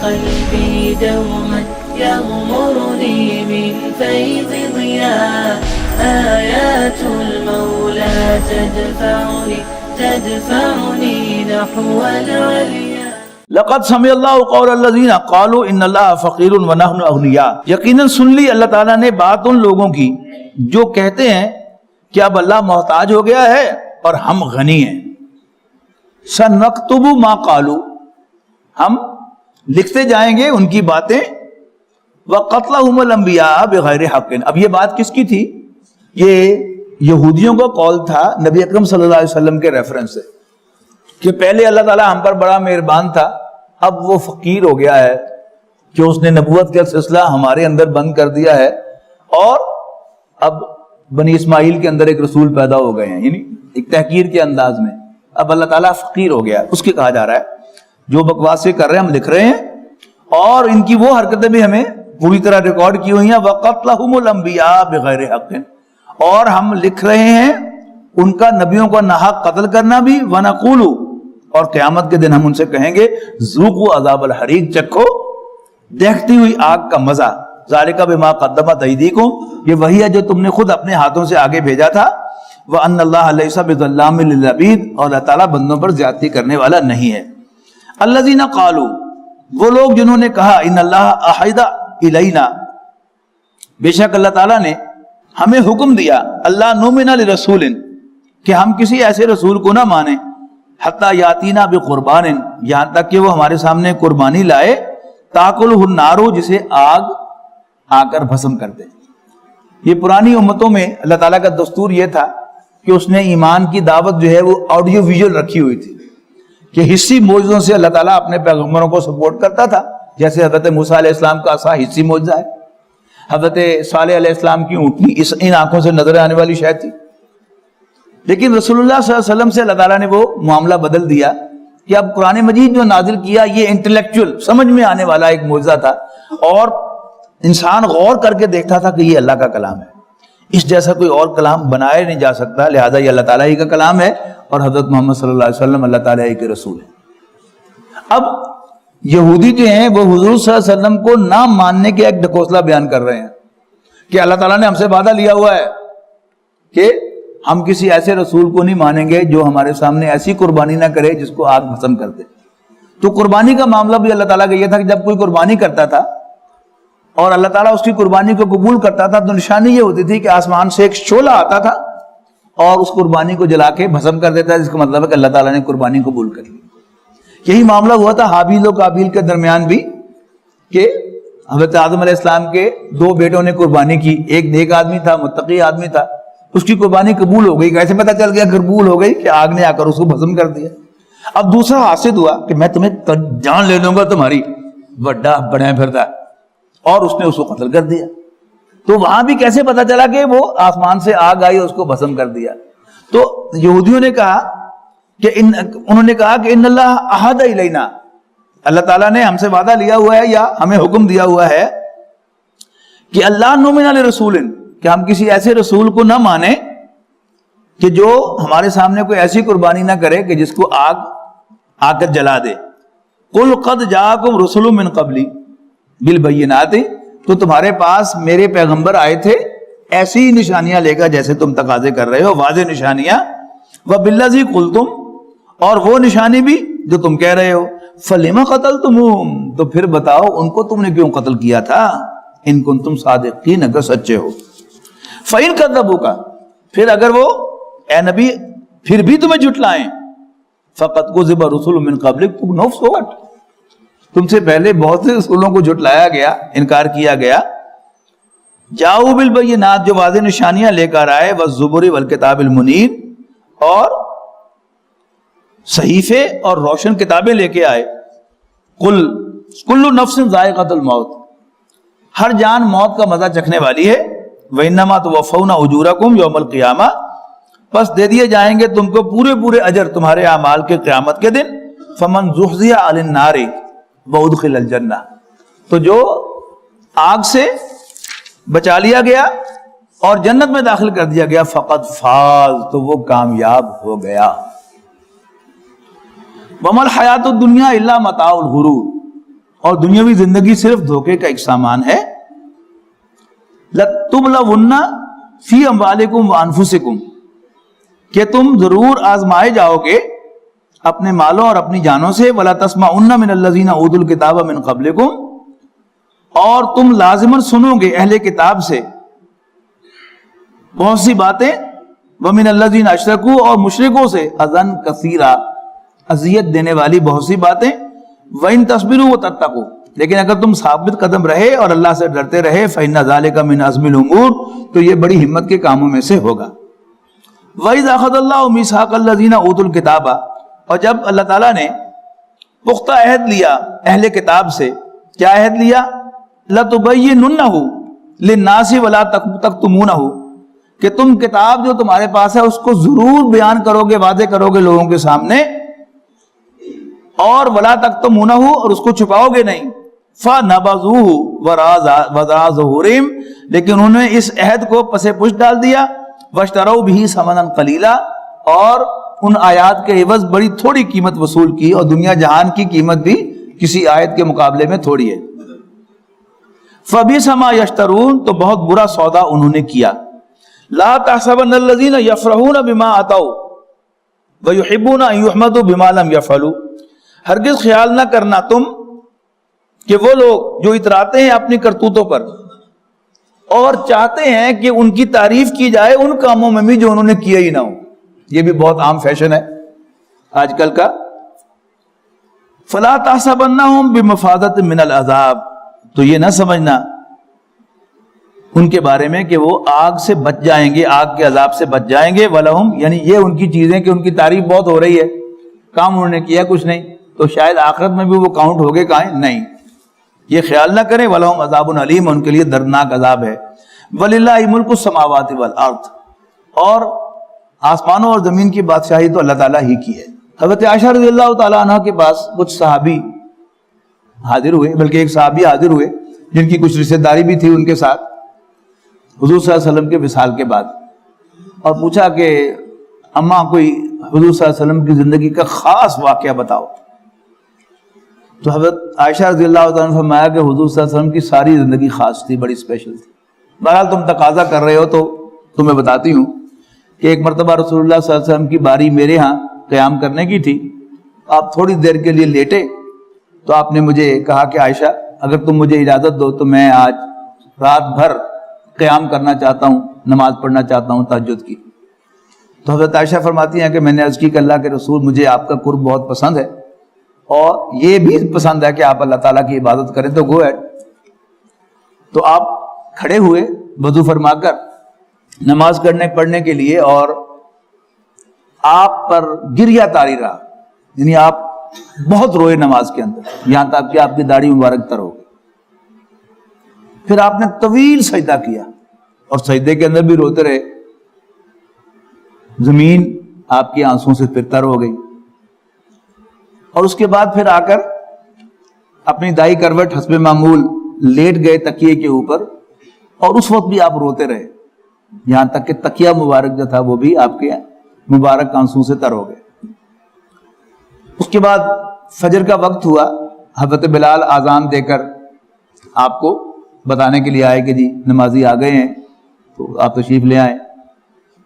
قلبي دوما يغمرني من فيض ضياء آيات المولى تدفعني نحو العليا. لقد سمع اللہ قول الذین قالوا ان اللہ فقیر ونحن اغنیاء. یقیناً سن لی اللہ تعالیٰ نے بات ان لوگوں کی جو کہتے ہیں کہ اب اللہ محتاج ہو گیا ہے اور ہم غنی ہیں. سنکتب ما قالوا، ہم لکھتے جائیں گے ان کی باتیں. وقتلہم الانبیاء بغیر حق. اب یہ بات کس کی تھی؟ یہ یہودیوں کا قول تھا نبی اکرم صلی اللہ علیہ وسلم کے ریفرنس سے کہ پہلے اللہ تعالیٰ ہم پر بڑا مہربان تھا، اب وہ فقیر ہو گیا ہے کہ اس نے نبوت کا سلسلہ ہمارے اندر بند کر دیا ہے اور اب بنی اسماعیل کے اندر ایک رسول پیدا ہو گئے ہیں، یعنی ایک تحقیر کے انداز میں. اب اللہ تعالیٰ فقیر ہو گیا، اس کے کہا جا رہا ہے جو بکواس سے کر رہے ہیں ہم لکھ رہے ہیں اور ان کی وہ حرکتیں بھی ہمیں پوری طرح ریکارڈ کی ہوئی ہیں. وقتلہم الانبیاء بغیر حق، اور ہم لکھ رہے ہیں ان کا نبیوں کا ناحق قتل کرنا بھی. ونقول، اور قیامت کے دن ہم ان سے کہیں گے ذوقوا عذاب الحریق، چکھو دیکھتی ہوئی آگ کا مزہ. ذالک بما قدمت ایدیکم، یہ وہی ہے جو تم نے خود اپنے ہاتھوں سے آگے بھیجا تھا. وان اللہ لیس بظلام للعبید، اور اللہ تعالیٰ بندوں پر زیادتی کرنے والا نہیں ہے. الذین قالوا، وہ لوگ جنہوں نے کہا ان اللہ عہد الینا، بے شک اللہ تعالیٰ نے ہمیں حکم دیا اللہ نؤمن لرسول، کہ ہم کسی ایسے رسول کو نہ مانیں حتی یاتینا بقربان، یہاں تک کہ وہ ہمارے سامنے قربانی لائے تاکلہ النار، جسے آگ آ کر بھسم کر دے. یہ پرانی امتوں میں اللہ تعالیٰ کا دستور یہ تھا کہ اس نے ایمان کی دعوت جو ہے وہ آڈیو ویژول رکھی ہوئی تھی کہ حصی معجزوں سے اللہ تعالیٰ اپنے پیغمبروں کو سپورٹ کرتا تھا. جیسے حضرت موسیٰ علیہ السلام کا عصا حصی معجزہ ہے، حضرت صالح علیہ السلام کی اونٹنی ان آنکھوں سے نظر آنے والی شے تھی. لیکن رسول اللہ صلی اللہ علیہ وسلم سے اللہ تعالیٰ نے وہ معاملہ بدل دیا کہ اب قرآن مجید جو نازل کیا یہ انٹلیکچوئل سمجھ میں آنے والا ایک معجزہ تھا اور انسان غور کر کے دیکھتا تھا کہ یہ اللہ کا کلام ہے، اس جیسا کوئی اور کلام بنایا نہیں جا سکتا، لہذا یہ اللہ تعالیٰ ہی کا کلام ہے اور حضرت محمد صلی اللہ علیہ وسلم اللہ تعالیٰ ہی کے رسول ہیں. اب یہودی جو ہیں وہ حضور صلی اللہ علیہ وسلم کو نہ ماننے کے ایک ڈھکوسلا بیان کر رہے ہیں کہ اللہ تعالیٰ نے ہم سے وعدہ لیا ہوا ہے کہ ہم کسی ایسے رسول کو نہیں مانیں گے جو ہمارے سامنے ایسی قربانی نہ کرے جس کو آگ بھسم کر دے. تو قربانی کا معاملہ بھی اللہ تعالیٰ کا یہ تھا کہ جب کوئی قربانی کرتا تھا اور اللہ تعالیٰ اس کی قربانی کو قبول کرتا تھا تو نشانی یہ ہوتی تھی کہ آسمان سے ایک شعلہ آتا تھا اور اس قربانی کو جلا کے بھسم کر دیتا ہے، جس کا مطلب ہے کہ اللہ تعالیٰ نے قربانی قبول کر لی. یہی معاملہ ہوا تھا حابیل و قابیل کے درمیان بھی کہ حضرت آدم علیہ السلام کے دو بیٹوں نے قربانی کی، ایک نیک آدمی تھا، متقی آدمی تھا، اس کی قربانی قبول ہو گئی. کیسے پتہ چل گیا قبول ہو گئی؟ کہ آگ نے آ کر اس کو بھسم کر دیا. اب دوسرا حاسد ہوا کہ میں تمہیں جان لے لوں گا تمہاری، بڑا بڑا پھرتا، اور اس نے اس کو قتل کر دیا. تو وہاں بھی کیسے پتہ چلا کہ وہ آسمان سے آگ آئی اس کو بھسم کر دیا؟ تو یہودیوں نے کہا کہ انہوں نے کہا کہ ان اللہ عہد الینا، اللہ تعالیٰ نے ہم سے وعدہ لیا ہوا ہے یا ہمیں حکم دیا ہوا ہے کہ اللہ نؤمن لرسول، کہ ہم کسی ایسے رسول کو نہ مانیں کہ جو ہمارے سامنے کوئی ایسی قربانی نہ کرے کہ جس کو آگ آ کر جلا دے. قل قد جاءکم رسل من قبلی بالبینات، تو تمہارے پاس میرے پیغمبر آئے تھے ایسی نشانیاں لے کر جیسے تم تقاضے کر رہے ہو، واضح نشانیاں. وبالذی قلتم، اور وہ نشانی بھی جو تم کہہ رہے ہو. فلما قتلتموہم، تو پھر بتاؤ ان کو تم نے کیوں قتل کیا تھا؟ ان کنتم صادقین، اگر سچے ہو. فَإِن كَذَّبُوكَ، پھر اگر وہ اے نبی پھر بھی تمہیں جھٹلائیں، فَقَدْ كُذِبَ رُسُلٌ مِّن قَبْلِكَ، تم سے پہلے بہت سے رسولوں کو جھٹلایا گیا، انکار کیا گیا. جاؤ بالبینات، جو واضح نشانیاں لے کر آئے، والزبر والکتاب المنیر، اور صحیفے اور روشن کتابیں لے کے آئے. قل کل نفس ذائقۃ الموت، ہر جان موت کا مزہ چکھنے والی ہے. وَإِنَّمَا تُوَفَّوْنَ أُجُورَكُمْ يَوْمَ الْقِيَامَةِ، پس دے دیے جائیں گے تم کو پورے پورے اجر تمہارے اعمال کے قیامت کے دن. فَمَنْ زُحْزِحَ عَنِ النَّارِ وَأُدْخِلَ الْجَنَّةَ، تو جو آگ سے بچا لیا گیا اور جنت میں داخل کر دیا گیا، فقط فاز، تو وہ کامیاب ہو گیا. وَمَا الْحَيَاةُ الدُّنْيَا إِلَّا مَتَاعُ الْغُرُورِ، اور دنیاوی زندگی صرف دھوکے کا ایک سامان ہے. لَتُبْلَوُنَّ فِي أَمْوَالِكُمْ وَأَنفُسِكُمْ کہ تم ضرور آزمائے جاؤ گے اپنے مالوں اور اپنی جانوں سے. وَلَا تَسْمَعُنَّ مِنَ الَّذِينَ أُوتُوا الْكِتَابَ مِنْ قَبْلِكُمْ اور تم لازماً سنو گے اہل کتاب سے بہت سی باتیں. وَمِنَ الَّذِينَ أَشْرَكُوا اور مشرکوں سے اذًا کثیرا اذیت دینے والی بہت سی باتیں. وَإِن تَصْبِرُوا وَتَتَّقُوا لیکن اگر تم ثابت قدم رہے اور اللہ سے ڈرتے رہے فَإِنَّ ذَلِكَ مِنْ عَزْمِ الْأُمُورِ تو یہ بڑی ہمت کے کاموں میں سے ہوگا. وَإِذْ أَخَذَ اللَّهُ مِيثَاقَ الَّذِينَ أُوتُوا الْكِتَابَ اور جب اللہ تعالیٰ نے پختہ عہد لیا اہل کتاب سے. کیا عہد لیا؟ لَتُبَيِّنُنَّهُ لِلنَّاسِ وَلَا تَكْتُمُونَهُ کہ تم کتاب جو تمہارے پاس ہے اس کو ضرور بیان کرو گے، واضح کرو گے لوگوں کے سامنے، اور وَلَا تَكْتُمُونَهُ اور اس کو چھپاؤ گے نہیں. فَنَبَذُوهُ وَرَاءَ ظُهُورِهِمْ لیکن انہوں نے اس عہد کو پس پشت ڈال دیا. وَاشْتَرَوْا بِهِ ثَمَنًا قَلِيلًا اور ان آیات کے عوض بڑی تھوڑی قیمت وصول کی، اور دنیا جہان کی قیمت بھی کسی آیت کے مقابلے میں تھوڑی ہے. فَبِئْسَ مَا يَشْتَرُونَ تو بہت برا سودا انہوں نے کیا. لَا تَحْسَبَنَّ الَّذِينَ يَفْرَحُونَ بِمَا أَتَوْا وَيُحِبُّونَ أَن يُحْمَدُوا بِمَا لَمْ يَفْعَلُوا ہرگز خیال نہ کرنا تم کہ وہ لوگ جو اتراتے ہیں اپنی کرتوتوں پر اور چاہتے ہیں کہ ان کی تعریف کی جائے ان کاموں میں بھی جو انہوں نے کیا ہی نہ ہو. یہ بھی بہت عام فیشن ہے آج کل کا. فَلَا تَحْسَبَنَّهُمْ بِمَفَازَةٍ مِّنَ الْعَذَابِ تو یہ نہ سمجھنا ان کے بارے میں کہ وہ آگ سے بچ جائیں گے، آگ کے عذاب سے بچ جائیں گے. وَلَهُمْ یعنی یہ ان کی چیزیں کہ ان کی تعریف بہت ہو رہی ہے، کام انہوں نے کیا کچھ نہیں، تو شاید آخرت میں بھی وہ کاؤنٹ ہوگے کہیں نہیں. یہ خیال نہ کریں. وَلَهُمْ عَذَابٌ عَلِيمٌ ان کے لیے دردناک عذاب ہے. وَلِلَّهِ مُلْكُ السَّمَاوَاتِ وَالْأَرْضِ اور آسمانوں اور زمین کی بادشاہی تو اللہ تعالیٰ ہی کی ہے. حضرت عائشہ رضی اللہ تعالیٰ عنہ کے پاس کچھ صحابی حاضر ہوئے، بلکہ ایک صحابی حاضر ہوئے جن کی کچھ رشتہ داری بھی تھی ان کے ساتھ حضور صلی اللہ علیہ وسلم کے وصال کے بعد، اور پوچھا کہ اماں کوئی حضور صلی اللہ علیہ وسلم کی زندگی کا خاص واقعہ بتاؤ. تو حضرت عائشہ رضی اللہ تعالیٰ نے فرمایا کہ حضور صلی اللہ علیہ وسلم کی ساری زندگی خاص تھی، بڑی اسپیشل تھی. بہرحال تم تقاضا کر رہے ہو تو تمہیں بتاتی ہوں کہ ایک مرتبہ رسول اللہ صلی اللہ علیہ وسلم کی باری میرے ہاں قیام کرنے کی تھی. آپ تھوڑی دیر کے لیے لیٹے تو آپ نے مجھے کہا کہ عائشہ اگر تم مجھے اجازت دو تو میں آج رات بھر قیام کرنا چاہتا ہوں، نماز پڑھنا چاہتا ہوں تہجد کی. تو حضرت عائشہ فرماتی ہیں کہ میں نے عرض کی کہ اللہ کے رسول مجھے آپ کا قرب بہت پسند ہے اور یہ بھی پسند ہے کہ آپ اللہ تعالیٰ کی عبادت کریں، تو گو ایٹ. تو آپ کھڑے ہوئے وضو فرما کر نماز پڑھنے کے لیے، اور آپ پر گریہ طاری رہا، یعنی آپ بہت روئے نماز کے اندر، یہاں تک کہ آپ کی داڑھی مبارک تر ہو گئی. پھر آپ نے طویل سجدہ کیا اور سجدے کے اندر بھی روتے رہے. زمین آپ کی آنسوں سے پھر تر ہو گئی، اور اس کے بعد پھر آ کر اپنی دائیں کروٹ حسب معمول لیٹ گئے تکیے کے اوپر، اور اس وقت بھی آپ روتے رہے یہاں تک کہ تکیہ مبارک جو تھا وہ بھی آپ کے مبارک آنسوں سے تر ہو گئے. اس کے بعد فجر کا وقت ہوا، حضرت بلال اذان دے کر آپ کو بتانے کے لیے آئے کہ جی نمازی آ گئے ہیں تو آپ تشریف لے آئیں.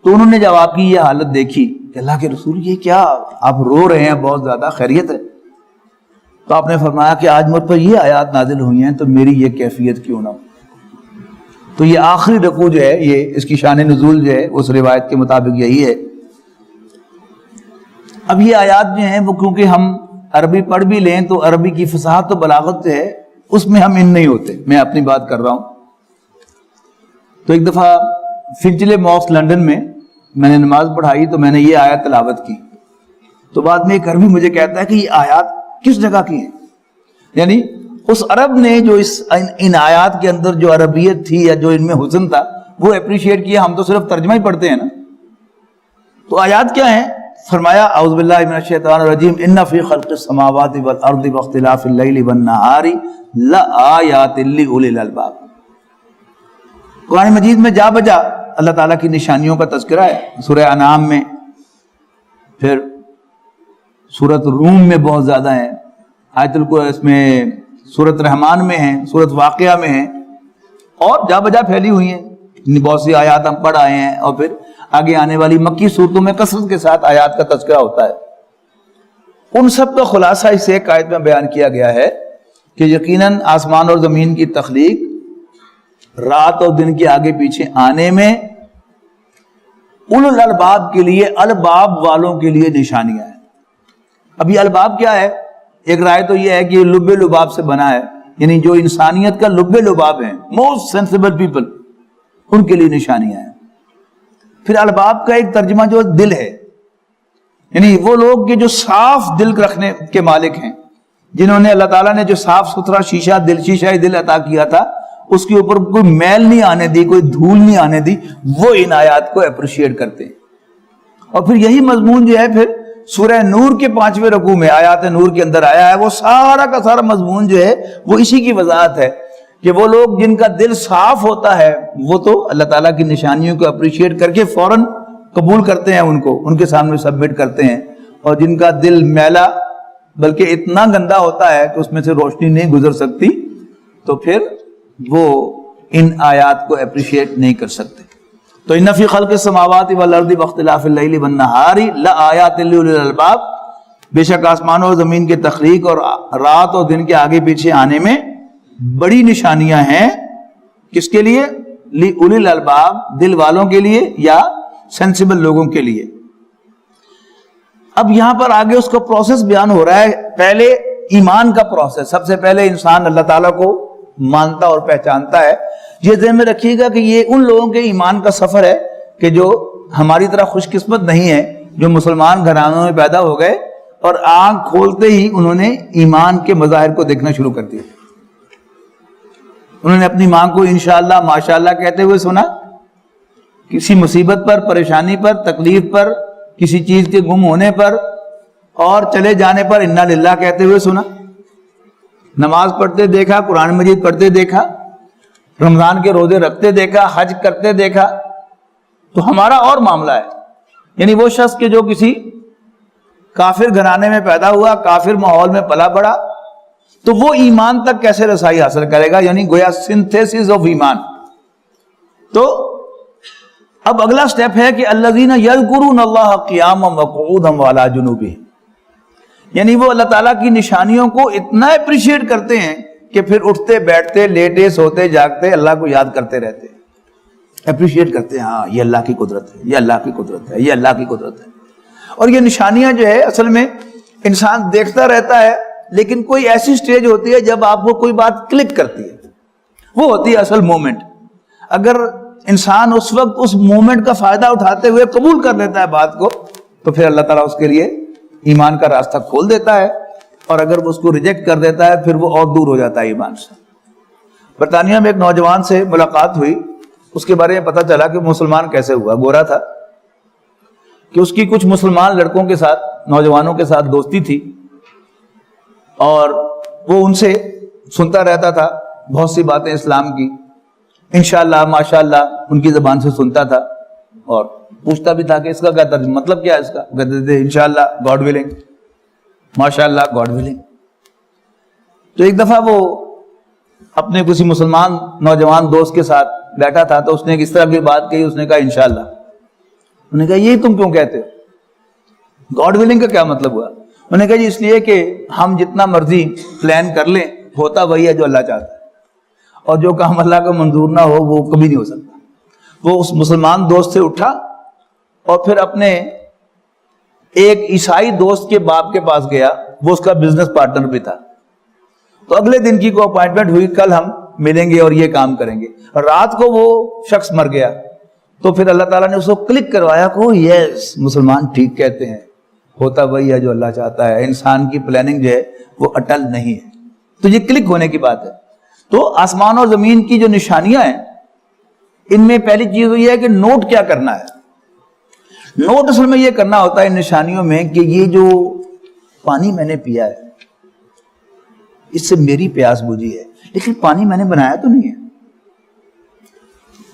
تو انہوں نے جب آپ کی یہ حالت دیکھی کہ اللہ کے رسول یہ کیا آپ رو رہے ہیں، بہت زیادہ خیریت ہے؟ تو آپ نے فرمایا کہ آج مجھ پر یہ آیات نازل ہوئی ہیں تو میری یہ کیفیت کیوں نہ ہو. تو یہ آخری رکوع جو ہے، یہ اس کی شان نزول جو ہے اس روایت کے مطابق یہی ہے. اب یہ آیات جو ہیں وہ کیونکہ ہم عربی پڑھ بھی لیں تو عربی کی فصاحت و بلاغت جو ہے اس میں ہم ان نہیں ہوتے. میں اپنی بات کر رہا ہوں. تو ایک دفعہ فنچلے ماسک لندن میں نے نماز پڑھائی تو میں نے یہ آیت تلاوت کی. تو بعد میں ایک عربی مجھے کہتا ہے کہ یہ آیات کس جگہ کی ہیں، یعنی اس عرب نے جو ان آیات کے اندر جو عربیت تھی یا جو ان میں حسن تھا وہ اپریشیٹ کیا. ہم تو صرف ترجمہ ہی پڑھتے ہیں نا. تو آیات کیا ہیں؟ فرمایا اعوذ باللہ من الشیطان الرجیم ان فی خلق السماوات والارض واختلاف اللیل والنہار لآیات لأولی الالباب. قرآن مجید میں جا بجا اللہ تعالیٰ کی نشانیوں کا تذکرہ ہے. سورہ انعام میں، پھر سورۃ روم میں بہت زیادہ ہیں. اس میں سورۃ رحمان میں ہیں، سورۃ واقعہ میں ہیں، اور جا بجا پھیلی ہوئی ہیں، بہت سی آیات ہم پڑھ آئے ہیں، اور پھر آگے آنے والی مکی صورتوں میں کثرت کے ساتھ آیات کا تذکرہ ہوتا ہے۔ ان سب کا خلاصہ اس ایک آیت میں بیان کیا گیا ہے کہ یقیناً آسمان اور زمین کی تخلیق، رات اور دن کے آگے پیچھے آنے میں اولو الالباب کے لیے، الباب والوں کے لیے نشانیاں ہیں۔ اب یہ الباب کیا ہے؟ ایک رائے تو یہ ہے کہ یہ لب لباب سے بنا ہے، یعنی جو انسانیت کا لب لباب ہیں، موسٹ سینسیبل پیپل، ان کے لیے نشانیاں ہیں۔ پھر الباب کا ایک ترجمہ جو دل ہے، یعنی وہ لوگ کہ جو صاف دل رکھنے کے مالک ہیں، جنہوں نے اللہ تعالیٰ نے جو صاف ستھرا شیشہ دل عطا کیا تھا، اس کے اوپر کوئی میل نہیں آنے دی، کوئی دھول نہیں آنے دی، وہ ان آیات کو اپریشیٹ کرتے ہیں۔ اور پھر یہی مضمون جو ہے پھر سورہ نور کے 5ویں رکوع میں، آیات نور کے اندر آیا ہے، وہ سارا کا سارا مضمون جو ہے وہ اسی کی وضاحت ہے کہ وہ لوگ جن کا دل صاف ہوتا ہے وہ تو اللہ تعالیٰ کی نشانیوں کو اپریشیٹ کر کے فوراً قبول کرتے ہیں، ان کے سامنے سبمٹ کرتے ہیں، اور جن کا دل میلا بلکہ اتنا گندا ہوتا ہے کہ اس میں سے روشنی نہیں گزر سکتی، تو پھر وہ ان آیات کو اپریشیٹ نہیں کر سکتے۔ تو ان فی خلق السماوات والارض واختلاف اللیل والنہار لآیات لأولی الالباب، بے شک آسمانوں اور زمین کے تخلیق اور رات اور دن کے آگے پیچھے آنے میں بڑی نشانیاں ہیں۔ کس کے لیے؟ لأولی الالباب، دل والوں کے لیے یا سینسیبل لوگوں کے لیے۔ اب یہاں پر آگے اس کا پروسیس بیان ہو رہا ہے۔ پہلے ایمان کا پروسیس، سب سے پہلے انسان اللہ تعالیٰ کو مانتا اور پہچانتا ہے۔ یہ ذہن میں رکھیے گا کہ یہ ان لوگوں کے ایمان کا سفر ہے کہ جو ہماری طرح خوش قسمت نہیں ہے، جو مسلمان گھرانوں میں پیدا ہو گئے اور آنکھ کھولتے ہی انہوں نے ایمان کے مظاہر کو دیکھنا شروع کر دیا۔ انہوں نے اپنی ماں کو انشاءاللہ ماشاءاللہ کہتے ہوئے سنا، کسی مصیبت پر، پریشانی پر، تکلیف پر، کسی چیز کے گم ہونے پر اور چلے جانے پر انا للہ کہتے ہوئے سنا، نماز پڑھتے دیکھا، قرآن مجید پڑھتے دیکھا، رمضان کے روزے رکھتے دیکھا، حج کرتے دیکھا۔ تو ہمارا اور معاملہ ہے، یعنی وہ شخص کے جو کسی کافر گھرانے میں پیدا ہوا، کافر ماحول میں پلا بڑا، تو وہ ایمان تک کیسے رسائی حاصل کرے گا؟ یعنی گویا سنتھیسس آف ایمان۔ تو اب اگلا سٹیپ ہے کہ الذین یذکرون اللہ قیاما وقعودا وعلی جنوبہم، یعنی وہ اللہ تعالیٰ کی نشانیوں کو اتنا اپریشیٹ کرتے ہیں کہ پھر اٹھتے بیٹھتے لیٹے سوتے جاگتے اللہ کو یاد کرتے رہتے ہیں، اپریشیٹ کرتے ہیں، ہاں یہ اللہ کی قدرت ہے، یہ اللہ کی قدرت ہے، یہ اللہ کی قدرت ہے۔ اور یہ نشانیاں جو ہے اصل میں انسان دیکھتا رہتا ہے، لیکن کوئی ایسی سٹیج ہوتی ہے جب آپ کو کوئی بات کلک کرتی ہے، وہ ہوتی ہے اصل مومنٹ۔ اگر انسان اس وقت اس مومنٹ کا فائدہ اٹھاتے ہوئے قبول کر لیتا ہے بات کو، تو پھر اللہ تعالیٰ اس کے لیے ایمان کا راستہ کھول دیتا ہے، اور اگر وہ اس کو ریجیکٹ کر دیتا ہے پھر وہ اور دور ہو جاتا ہے ایمان سے۔ برطانیہ میں ایک نوجوان سے ملاقات ہوئی، اس کے بارے میں پتہ چلا کہ مسلمان کیسے ہوا۔ گورا تھا کہ اس کی کچھ مسلمان لڑکوں کے ساتھ، نوجوانوں کے ساتھ دوستی تھی، اور وہ ان سے سنتا رہتا تھا بہت سی باتیں اسلام کی، انشاءاللہ ماشاءاللہ ان کی زبان سے سنتا تھا، اور پوچھتا بھی تھا کہ اس کا کیا ترجمہ، مطلب کیا ہے اس کا؟ کہتے تھے انشاءاللہ گاڈ ولنگ، ماشاءاللہ گاڈ ولنگ۔ تو ایک دفعہ وہ اپنے کسی مسلمان نوجوان دوست کے ساتھ بیٹھا تھا، تو اس نے اس طرح کی بات کہی، اس نے کہا انشاءاللہ۔ انہوں نے کہا یہ تم کیوں کہتے ہو؟ گاڈ ولنگ کا کیا مطلب ہوا؟ انہوں نے کہا جی اس لیے کہ ہم جتنا مرضی پلان کر لیں، ہوتا وہی ہے جو اللہ چاہتا ہے، اور جو کام اللہ کا منظور نہ ہو وہ کبھی نہیں ہو سکتا۔ وہ اس مسلمان دوست سے اٹھا اور پھر اپنے ایک عیسائی دوست کے باپ کے پاس گیا، وہ اس کا بزنس پارٹنر بھی تھا۔ تو اگلے دن کی کو اپائنٹمنٹ ہوئی، کل ہم ملیں گے اور یہ کام کریں گے۔ رات کو وہ شخص مر گیا، تو پھر اللہ تعالیٰ نے اس کو کلک کروایا کہ یس مسلمان ٹھیک کہتے ہیں، ہوتا وہی ہے جو اللہ چاہتا ہے، انسان کی پلاننگ جو ہے وہ اٹل نہیں ہے۔ تو یہ کلک ہونے کی بات ہے۔ تو آسمان اور زمین کی جو نشانیاں ہیں، ان میں پہلی چیز ہوئی ہے کہ نوٹ کیا کرنا ہے۔ نوٹ اصل میں یہ کرنا ہوتا ہے ان نشانیوں میں کہ یہ جو پانی میں نے پیا ہے اس سے میری پیاس بجھی ہے، لیکن پانی میں نے بنایا تو نہیں ہے،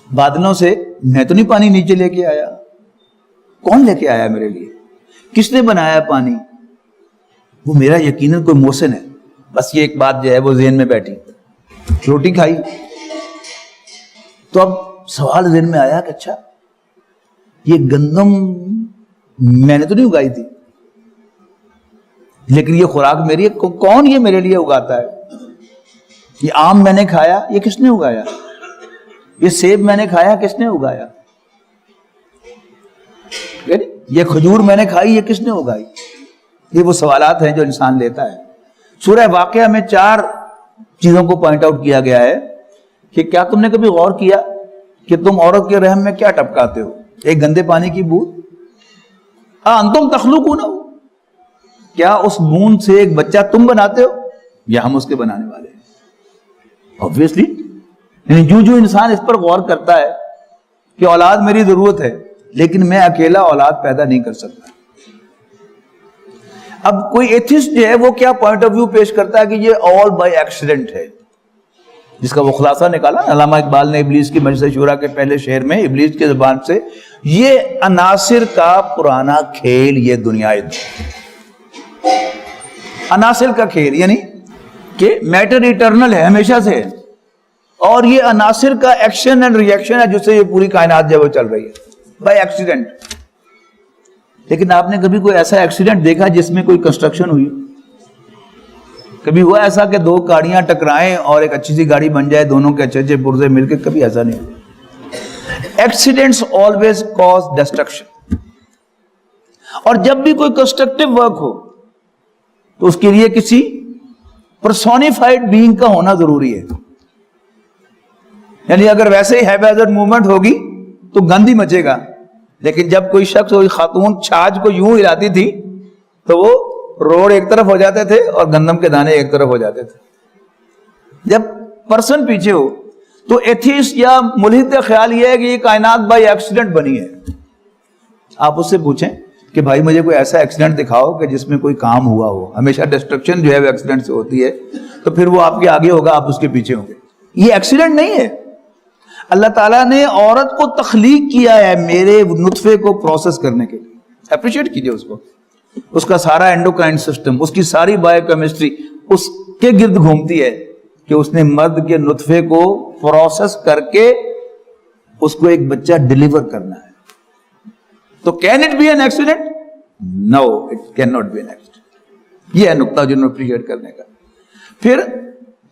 بادلوں سے میں تو نہیں پانی نیچے لے کے آیا، کون لے کے آیا میرے لیے؟ کس نے بنایا پانی؟ وہ میرا یقیناً کوئی محسن ہے، بس یہ ایک بات جو ہے وہ ذہن میں بیٹھی. روٹی کھائی تو اب سوال ذہن میں آیا کہ اچھا یہ گندم میں نے تو نہیں اگائی تھی, لیکن یہ خوراک میری ہے, کون یہ میرے لیے اگاتا ہے؟ یہ آم میں نے کھایا, یہ کس نے اگایا؟ یہ سیب میں نے کھایا, کس نے اگایا؟ یہ کھجور میں نے کھائی, یہ کس نے اگائی؟ یہ وہ سوالات ہیں جو انسان لیتا ہے. سورہ واقعہ میں 4 چیزوں کو پوائنٹ آؤٹ کیا گیا ہے کہ کیا تم نے کبھی غور کیا کہ تم عورت کے رحم میں کیا ٹپکاتے ہو؟ ایک گندے پانی کی بوند. انتم تخلقون, کیا اس بوند سے ایک بچہ تم بناتے ہو یا ہم اس کے بنانے والے ہیں؟ obviously, یعنی جو انسان اس پر غور کرتا ہے کہ اولاد میری ضرورت ہے لیکن میں اکیلا اولاد پیدا نہیں کر سکتا. اب کوئی ایتھسٹ جو ہے وہ کیا پوائنٹ آف ویو پیش کرتا ہے کہ یہ آل بائی ایکسیڈنٹ ہے, جس کا وہ خلاصہ نکالا علامہ اقبال نے ابلیس کی مجلس شورا کے پہلے شعر میں ابلیس کی زبان سے, یہ عناصر کا پرانا کھیل, یہ دنیا عناصر کا کھیل, یعنی کہ میٹر ایٹرنل ہے, ہمیشہ سے ہے, اور یہ عناصر کا ایکشن اینڈ ری ایکشن ہے جس سے یہ پوری کائنات جو وہ چل رہی ہے بائی ایکسیڈنٹ. لیکن آپ نے کبھی کوئی ایسا ایکسیڈنٹ دیکھا جس میں کوئی کنسٹرکشن ہوئی؟ کبھی ہوا ایسا کہ 2 گاڑیاں ٹکرائیں اور ایک اچھی سی گاڑی بن جائے, دونوں کے اچھے اچھے پرزے مل کے؟ کبھی ایسا نہیں ہوا. Accidents always cause destruction. اور جب بھی کوئی کنسٹرکٹیو ورک ہو تو اس کے لیے کسی پرسونیفائڈ بینگ کا ہونا ضروری ہے. یعنی اگر ویسے ہی ہیبیزر موومنٹ ہوگی تو گند ہی مچے گا, لیکن جب کوئی شخص کوئی خاتون چھاج کو یوں ہلاتی تھی تو وہ روڈ ایک طرف ہو جاتے تھے اور گندم کے دانے ایک طرف ہو جاتے تھے. جب پرسن پیچھے ہو تو ایتھیسٹ یا ملحد کا خیال یہ ہے کہ یہ کائنات بائی ایکسیڈنٹ بنی ہے. آپ اس سے پوچھیں کہ بھائی مجھے کوئی ایسا ایکسیڈنٹ دکھاؤ کہ جس میں کوئی کام ہوا ہو. ہمیشہ ڈسٹرکشن جو ہے وہ ایکسیڈنٹ سے ہوتی ہے, تو پھر وہ آپ کے آگے ہوگا, آپ اس کے پیچھے ہوں گے. یہ ایکسیڈنٹ نہیں ہے. اللہ تعالیٰ نے عورت کو تخلیق کیا ہے میرے نطفے کو پروسیس کرنے کے لیے. اپریشیٹ کیجئے اس کو. اس کا سارا اینڈوکرائن سسٹم, اس کی ساری بایو کیمسٹری اس کے گرد گھومتی ہے کہ اس نے مرد کے نطفے کو پروسیس کر کے اس کو ایک بچہ ڈیلیور کرنا ہے. تو can it be an accident? No, it can not be an accident. یہ ہے نقطہ جو اپریشیٹ کرنے کا. پھر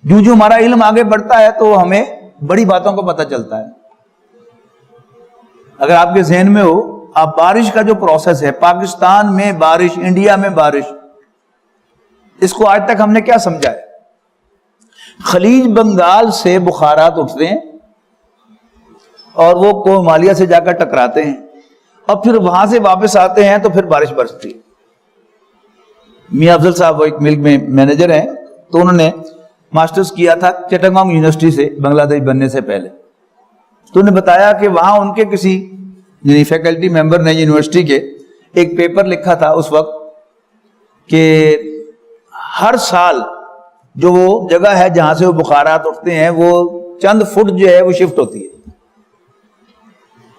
جو ہمارا علم آگے بڑھتا ہے تو ہمیں بڑی باتوں کو پتہ چلتا ہے. اگر آپ کے ذہن میں ہو, آپ بارش کا جو پروسیس ہے, پاکستان میں بارش, انڈیا میں بارش, اس کو آج تک ہم نے کیا سمجھا ہے؟ خلیج بنگال سے بخارات اٹھتے ہیں اور وہ کومالیا سے جا کر ٹکراتے ہیں اور پھر وہاں سے واپس آتے ہیں تو پھر بارش برستی ہے. میاں افضل صاحب وہ ایک ملک میں مینیجر ہیں, تو انہوں نے ماسٹرز کیا تھا چٹنگانگ یونیورسٹی سے بنگلہ دیش بننے سے پہلے. تو انہوں نے بتایا کہ وہاں ان کے کسی یعنی فیکلٹی ممبر نے یونیورسٹی کے ایک پیپر لکھا تھا اس وقت کہ ہر سال جو وہ جگہ ہے جہاں سے وہ بخارات اٹھتے ہیں وہ چند فٹ جو ہے وہ شفٹ ہوتی ہے,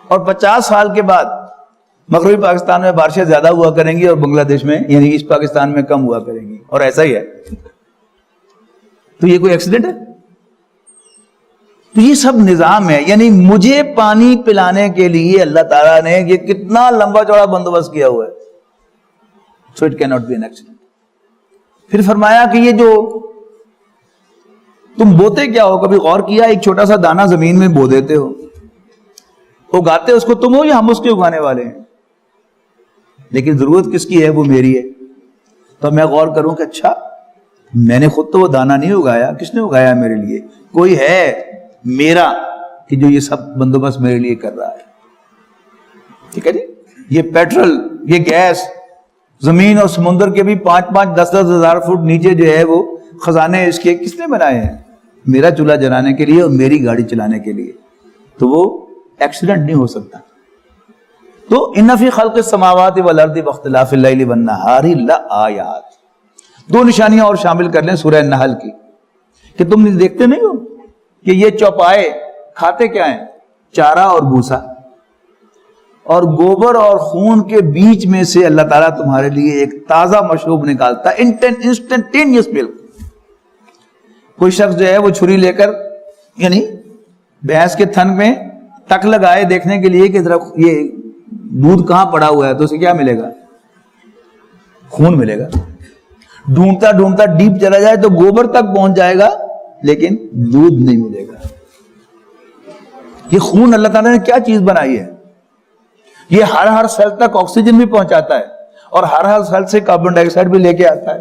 اور 50 سال کے بعد مغربی پاکستان میں بارشیں زیادہ ہوا کریں گی اور بنگلہ دیش میں یعنی ایسٹ پاکستان میں کم ہوا کریں گی, اور ایسا ہی ہے. تو یہ کوئی ایکسیڈنٹ ہے؟ تو یہ سب نظام ہے. یعنی مجھے پانی پلانے کے لیے اللہ تعالیٰ نے یہ کتنا لمبا چوڑا بندوبست کیا ہوا ہے. So it can not be an accident. پھر فرمایا کہ یہ جو تم بوتے کیا ہو, کبھی غور کیا؟ ایک چھوٹا سا دانہ زمین میں بو دیتے ہو, اگاتے اس کو تم ہو یا ہم اس کے اگانے والے ہیں؟ لیکن ضرورت کس کی ہے؟ وہ میری ہے. تو میں غور کروں کہ اچھا میں نے خود تو وہ دانہ نہیں اگایا, کس نے اگایا میرے لیے؟ کوئی ہے میرا کہ جو یہ سب بندوبست میرے لیے کر رہا ہے. ٹھیک ہے جی. یہ پیٹرول, یہ گیس, زمین اور سمندر کے بھی 5-5, 10-10 ہزار فٹ نیچے جو ہے وہ خزانے اس کے کس نے بنائے ہیں؟ میرا چولہا جلانے کے لیے اور میری گاڑی چلانے کے لیے. تو وہ ایکسیڈنٹ نہیں ہو سکتا. تو ان فی خلق السماوات والارض واختلاف اللیل والنہار لآیات, 2 نشانیاں اور شامل کر لیں سورہ النحل کی کہ تم دیکھتے نہیں ہو کہ یہ چوپائے کھاتے کیا ہیں؟ چارہ اور بھوسا, اور گوبر اور خون کے بیچ میں سے اللہ تعالیٰ تمہارے لیے ایک تازہ مشروب نکالتا ہے, انسٹنٹینیس ملک. کوئی شخص جو ہے وہ چھری لے کر یعنی بھینس کے تھن میں ٹک لگائے دیکھنے کے لیے کہ ذرا یہ دودھ کہاں پڑا ہوا ہے، تو اسے کیا ملے گا؟ خون ملے گا. ڈھونڈتا ڈھونڈتا ڈیپ چلا جائے تو گوبر تک پہنچ جائے گا لیکن دودھ نہیں ملے گا. یہ خون اللہ تعالیٰ نے کیا چیز بنائی ہے؟ یہ ہر سیل تک آکسیجن بھی پہنچاتا ہے اور ہر سیل سے کاربن ڈائی آکسائڈ بھی لے کے آتا ہے.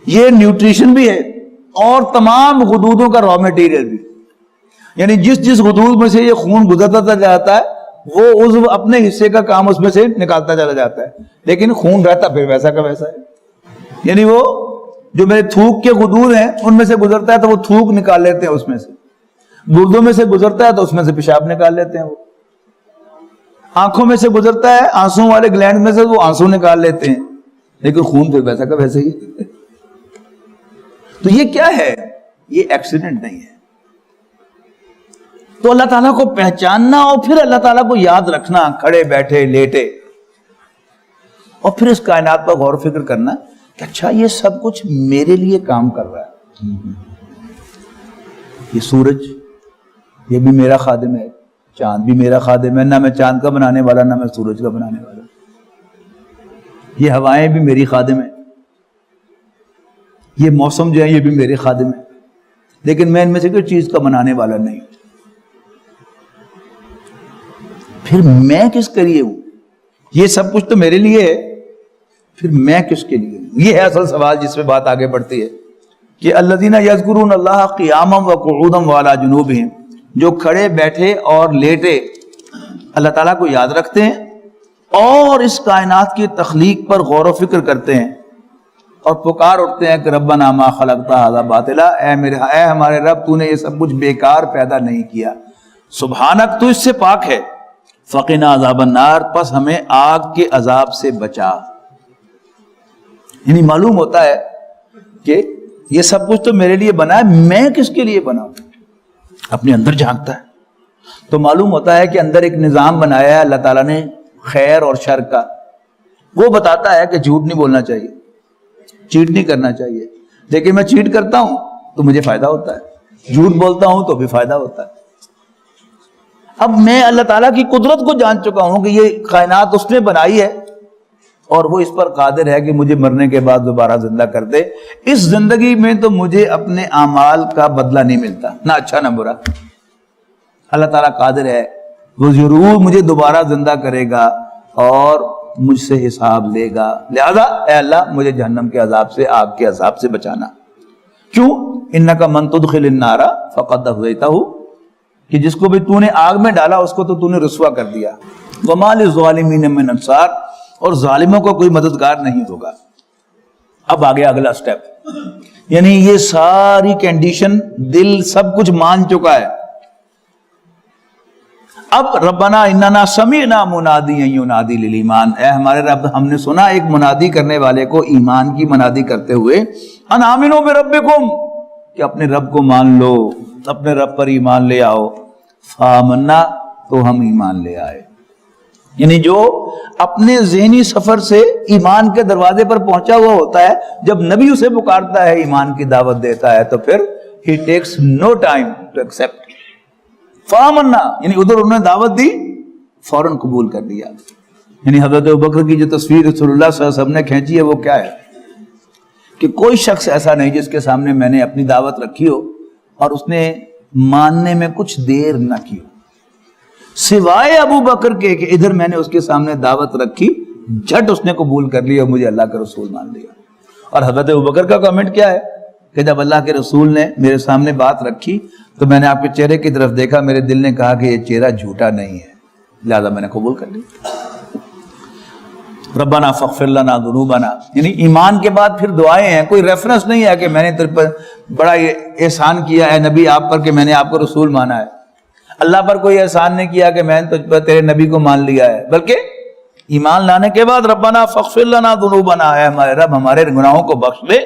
یہ نیوٹریشن بھی ہے اور تمام غدودوں کا را مٹیریل بھی. یعنی جس غدود میں سے یہ خون گزرتا جاتا ہے وہ عضو اپنے حصے کا کام اس میں سے نکالتا چلا جاتا ہے، لیکن خون رہتا پھر ویسا کا ویسا ہے. یعنی وہ جو میرے تھوک کے غدود ہیں ان میں سے گزرتا ہے تو وہ تھوک نکال لیتے ہیں، اس میں سے گردوں میں سے گزرتا ہے تو اس میں سے پیشاب نکال لیتے ہیں، وہ آنکھوں میں سے گزرتا ہے آنسو والے گلینڈ میں سے وہ آنسو نکال لیتے ہیں، لیکن خون پھر ویسا کا ویسے ہی. تو یہ کیا ہے؟ یہ ایکسیڈنٹ نہیں ہے. تو اللہ تعالیٰ کو پہچاننا اور پھر اللہ تعالیٰ کو یاد رکھنا کھڑے بیٹھے لیٹے، اور پھر اس کائنات پر غور و فکر کرنا کہ اچھا یہ سب کچھ میرے لیے کام کر رہا ہے. یہ سورج یہ بھی میرا خادم ہے، چاند بھی میرا خادم ہے، نہ میں چاند کا بنانے والا نہ میں سورج کا بنانے والا. یہ ہوائیں بھی میری خادم ہیں، یہ موسم جو ہے یہ بھی میرے خادم ہیں، لیکن میں ان میں سے کوئی چیز کا بنانے والا نہیں. پھر میں کس کے لیے ہوں؟ یہ سب کچھ تو میرے لیے ہے، پھر میں کس کے لیے ہوں؟ یہ ہے اصل سوال جس پہ بات آگے بڑھتی ہے کہ الذین یذکرون اللہ قیاما وقعودا وعلی جنوبہم، جو کھڑے بیٹھے اور لیٹے اللہ تعالیٰ کو یاد رکھتے ہیں اور اس کائنات کی تخلیق پر غور و فکر کرتے ہیں اور پکار اٹھتے ہیں کہ ربنا ما خلقت ھذا باطلا، اے ہمارے رب تو نے یہ سب کچھ بیکار پیدا نہیں کیا، سبحانک تو اس سے پاک ہے، فقنا عذاب النار پس ہمیں آگ کے عذاب سے بچا. یعنی معلوم ہوتا ہے کہ یہ سب کچھ تو میرے لیے بنا ہے، میں کس کے لیے بنا ہوں؟ اپنے اندر جھانکتا ہے تو معلوم ہوتا ہے کہ اندر ایک نظام بنایا ہے اللہ تعالیٰ نے خیر اور شر کا. وہ بتاتا ہے کہ جھوٹ نہیں بولنا چاہیے، چیٹ نہیں کرنا چاہیے، لیکن میں چیٹ کرتا ہوں تو مجھے فائدہ ہوتا ہے، جھوٹ بولتا ہوں تو بھی فائدہ ہوتا ہے. اب میں اللہ تعالیٰ کی قدرت کو جان چکا ہوں کہ یہ کائنات اس نے بنائی ہے اور وہ اس پر قادر ہے کہ مجھے مرنے کے بعد دوبارہ زندہ کر دے. اس زندگی میں تو مجھے اپنے اعمال کا بدلہ نہیں ملتا، نہ اچھا نہ برا. اللہ تعالیٰ قادر ہے، وہ ضرور مجھے دوبارہ زندہ کرے گا اور مجھ سے حساب لے گا. لہذا اے اللہ مجھے جہنم کے عذاب سے، آگ کے عذاب سے بچانا. کیوں؟ انک من تدخل النار فقد اخزیتہ، کہ جس کو بھی تو نے آگ میں ڈالا اس کو تو نے رسوا کر دیا. وما للظالمین من انصار، اور ظالموں کو کوئی مددگار نہیں ہوگا. اب آگے اگلا سٹیپ، یعنی یہ ساری کنڈیشن دل سب کچھ مان چکا ہے. اب ربنا اننا سمعنا منادیا ینادی للایمان، اے ہمارے رب ہم نے سنا ایک منادی کرنے والے کو ایمان کی منادی کرتے ہوئے، ان آمنوا بربکم، کہ اپنے رب کو مان لو، اپنے رب پر ایمان لے آؤ. فآمنا، تو ہم ایمان لے آئے. یعنی جو اپنے ذہنی سفر سے ایمان کے دروازے پر پہنچا ہوا ہوتا ہے، جب نبی اسے پکارتا ہے ایمان کی دعوت دیتا ہے تو پھر he takes no time to accept. فآمنا یعنی ادھر انہوں نے دعوت دی، فوراً قبول کر لیا. یعنی حضرت ابوبکر کی جو تصویر رسول اللہ صلی اللہ علیہ وسلم نے کھینچی ہے وہ کیا ہے کہ کوئی شخص ایسا نہیں جس کے سامنے میں نے اپنی دعوت رکھی ہو اور اس نے ماننے میں کچھ دیر نہ کی ہو، سوائے ابو بکر کے کہ ادھر میں نے اس کے سامنے دعوت رکھی، جھٹ اس نے قبول کر لیا اور مجھے اللہ کا رسول مان لیا. اور حضرت ابو بکر کا کمنٹ کیا ہے کہ جب اللہ کے رسول نے میرے سامنے بات رکھی تو میں نے آپ کے چہرے کی طرف دیکھا، میرے دل نے کہا کہ یہ چہرہ جھوٹا نہیں ہے، لہذا میں نے قبول کر لیا. ربنا فاغفر لنا ذنوبنا، یعنی ایمان کے بعد پھر دعائیں ہیں، کوئی ریفرنس نہیں ہے کہ میں نے تیرے پر بڑا احسان کیا ہے نبی آپ پر کہ میں نے آپ کو رسول مانا ہے. اللہ پر کوئی احسان نہیں کیا کہ میں نے تجھ پر تیرے نبی کو مان لیا ہے، بلکہ ایمان لانے کے بعد ربنا فاغفر لنا ذنوبنا، اے ہمارے رب ہمارے گناہوں کو بخش دے،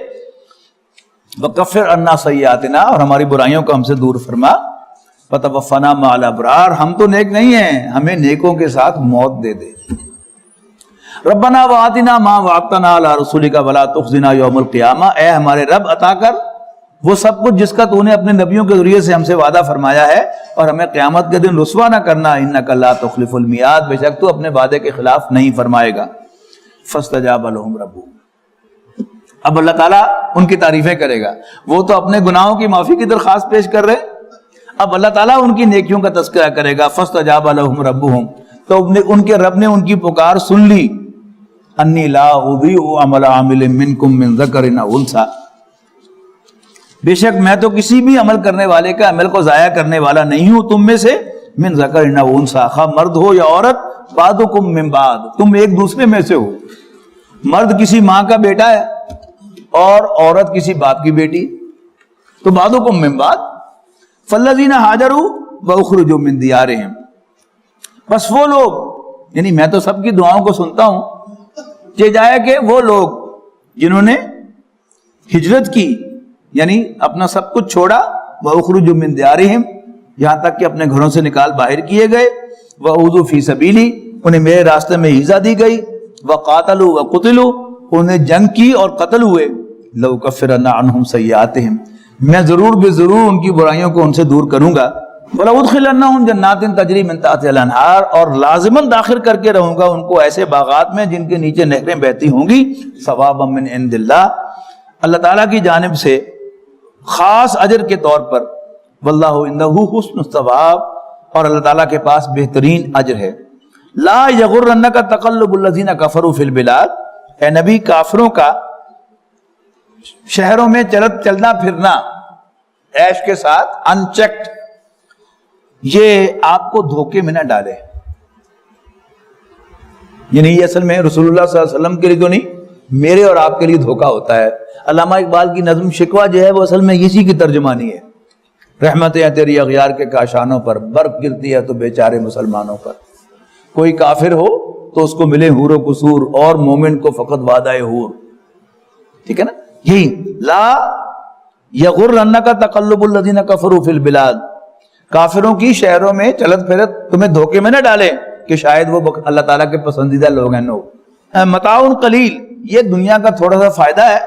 وکفر عنا سیئاتنا، اور ہماری برائیوں کو ہم سے دور فرما، وتوفنا مع الابرار، ہم تو نیک نہیں ہیں، ہمیں نیکوں کے ساتھ موت دے دے. ربنا وآتنا ما وعدتنا علی رسولک ولا تخزنا یوم القیامہ، اے ہمارے رب عطا کر وہ سب کچھ جس کا تو نے اپنے نبیوں کے ذریعے سے ہم سے وعدہ فرمایا ہے، اور ہمیں قیامت کے دن رسوا نہ کرنا، انک لا تخلف المیعاد، بے شک تو اپنے وعدے کے خلاف نہیں فرمائے گا۔ فاستجاب لهم ربهم، اب اللہ تعالیٰ ان کی تعریفیں کرے گا، وہ تو اپنے گناہوں کی معافی کی درخواست پیش کر رہے، اب اللہ تعالیٰ ان کی نیکیوں کا تذکرہ کرے گا۔ فاستجاب لهم ربهم، تو ان کے رب نے ان کی پکار سن لی، انی لا اضیع عمل عامل منکم من ذکر او انثی، بے شک میں تو کسی بھی عمل کرنے والے کا عمل کو ضائع کرنے والا نہیں ہوں تم میں سے، من ذکر او انثی، خواہ مرد ہو یا عورت، بعضکم من بعض، تم ایک دوسرے میں سے ہو، مرد کسی ماں کا بیٹا ہے اور عورت کسی باپ کی بیٹی، تو بعضکم من بعض۔ فالذین ہاجروا واخرجوا من دیارہم، بس وہ لوگ، یعنی میں تو سب کی دعاؤں کو سنتا ہوں، کہ جائے کہ وہ لوگ جنہوں نے ہجرت کی، یعنی اپنا سب کچھ چھوڑا، واخرجوا من دیارہم، یہاں تک کہ اپنے گھروں سے نکال باہر کیے گئے، واوذوا فی سبیلی، انہیں میرے راستے میں ایذا دی گئی، وقاتلوا وقتلوا، انہیں جنگ کی اور قتل ہوئے، لأکفرن عنہم سیئاتہم، میں ضرور بے ضرور ان کی برائیوں کو ان سے دور کروں گا، وَلَأُدْخِلَنَّهُمْ جَنَّاتٍ تَجْرِي مِن تَحْتِهَا الْأَنْهَارُ، اور لازماً داخل کر کے رہوں گا ان کو ایسے باغات میں جن کے نیچے نہریں بہتی ہوں گی، ثوابا من عند اللہ، اللہ تعالیٰ کی جانب سے خاص اجر کے طور پر، واللہ عندہ حسن الثواب، اور اللہ تعالیٰ کے پاس بہترین اجر ہے۔ لا یغرنک تقلب الذین کفروا فی البلاد، اے نبی کافروں کا شہروں میں چلنا پھرنا عیش کے ساتھ ان چیکڈ، یہ آپ کو دھوکے میں نہ ڈالے، یعنی یہ اصل میں رسول اللہ صلی اللہ علیہ وسلم کے لیے تو نہیں، میرے اور آپ کے لیے دھوکا ہوتا ہے۔ علامہ اقبال کی نظم شکوہ جو ہے وہ اصل میں اسی کی ترجمانی ہے، رحمتیں ہیں تیری اغیار کے کاشانوں پر، برق گرتی ہے تو بیچارے مسلمانوں پر، کوئی کافر ہو تو اس کو ملے حور و قصور، اور مومن کو فقط وعدہ حور، ٹھیک ہے نا، یہی لا یغرنک تقلب الذین کفروا فی البلاد، کافروں کی شہروں میں چلت پھرت تمہیں دھوکے میں نہ ڈالے کہ شاید وہ اللہ تعالیٰ کے پسندیدہ لوگ ہیں، نو متاع قلیل، یہ دنیا کا تھوڑا سا فائدہ ہے،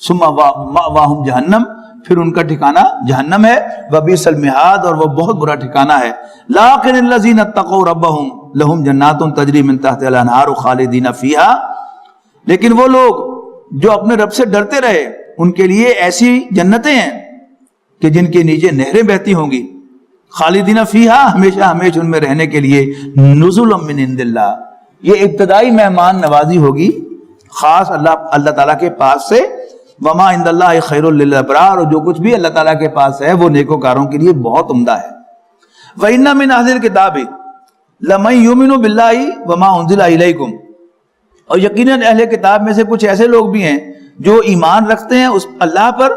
ثم مأواہم جہنم، پھر ان کا ٹھکانہ جہنم ہے، وبئس المہاد، اور وہ بہت برا ٹھکانہ ہے۔ لیکن الذین اتقوا ربہم لہم جنات تجری من تحتہا الانہار خالدین فیہا، لیکن وہ لوگ جو اپنے رب سے ڈرتے رہے ان کے لیے ایسی جنتیں ہیں کہ جن کے نیچے نہریں بہتی ہوں گی، خالدین فیہا، ہمیشہ ہمیشہ ان میں رہنے کے لیے، نزلا من عند اللہ، یہ ابتدائی مہمان نوازی ہوگی خاص اللہ تعالیٰ کے پاس سے، وما عند اللہ خیر للابرار، اور جو کچھ بھی اللہ تعالیٰ کے پاس ہے وہ نیکوکاروں کے لیے بہت عمدہ ہے۔ وَإِنَّ مِنْ أَهْلِ الْكِتَابِ لَمَن يُؤْمِنُ بِاللَّهِ وَمَا أُنزِلَ إِلَيْكُمْ، اور یقیناً اہل کتاب میں سے کچھ ایسے لوگ بھی ہیں جو ایمان رکھتے ہیں اس اللہ پر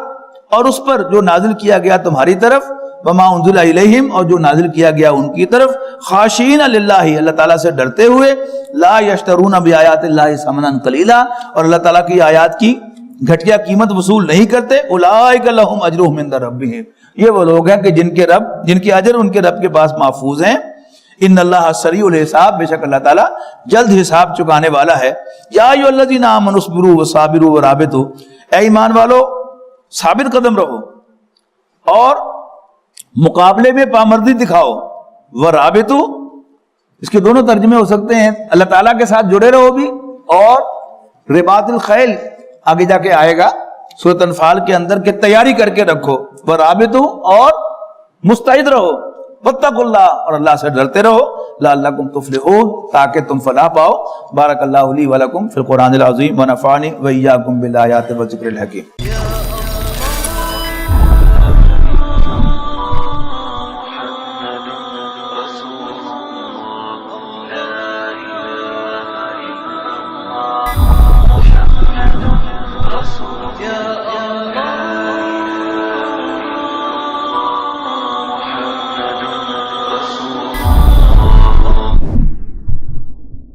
اور اس پر جو نازل کیا گیا تمہاری طرف، وما انزل الیہم، اور جو نازل کیا گیا ان کی طرف، خاشعین للہ، اللہ تعالیٰ سے ڈرتے ہوئے، لا یشترون بآیات اللہ ثمنا قلیلا، اور اللہ تعالیٰ کی آیات کی گھٹیا قیمت وصول نہیں کرتے، اولئک لہم اجرہم عند ربہم، یہ وہ لوگ ہیں کہ جن کے اجر ان کے رب کے پاس محفوظ ہیں۔ ان اللہ سریع الحساب، بے شک اللہ تعالیٰ جلد حساب چکانے والا ہے۔ یا ایھا الذین آمنوا اصبروا وصابروا ورابطوا، اے ایمان والو ثابت قدم رہو اور مقابلے میں پامردی دکھاؤ، ورابطوا، اس کے دونوں ترجمے ہو سکتے ہیں، اللہ تعالیٰ کے ساتھ جڑے رہو بھی، اور رباط الخیل آگے جا کے آئے گا سورۃ انفال کے اندر، کہ تیاری کر کے رکھو، ورابطوا، اور مستعد رہو، واتقوا اللہ، اور اللہ سے ڈرتے رہو، لعلکم تفلحون، تاکہ تم فلاح پاؤ۔ بارک اللہ لی ولکم فی القرآن العظیم ونفعنی وإیاکم بالآیات والذکر الحکیم۔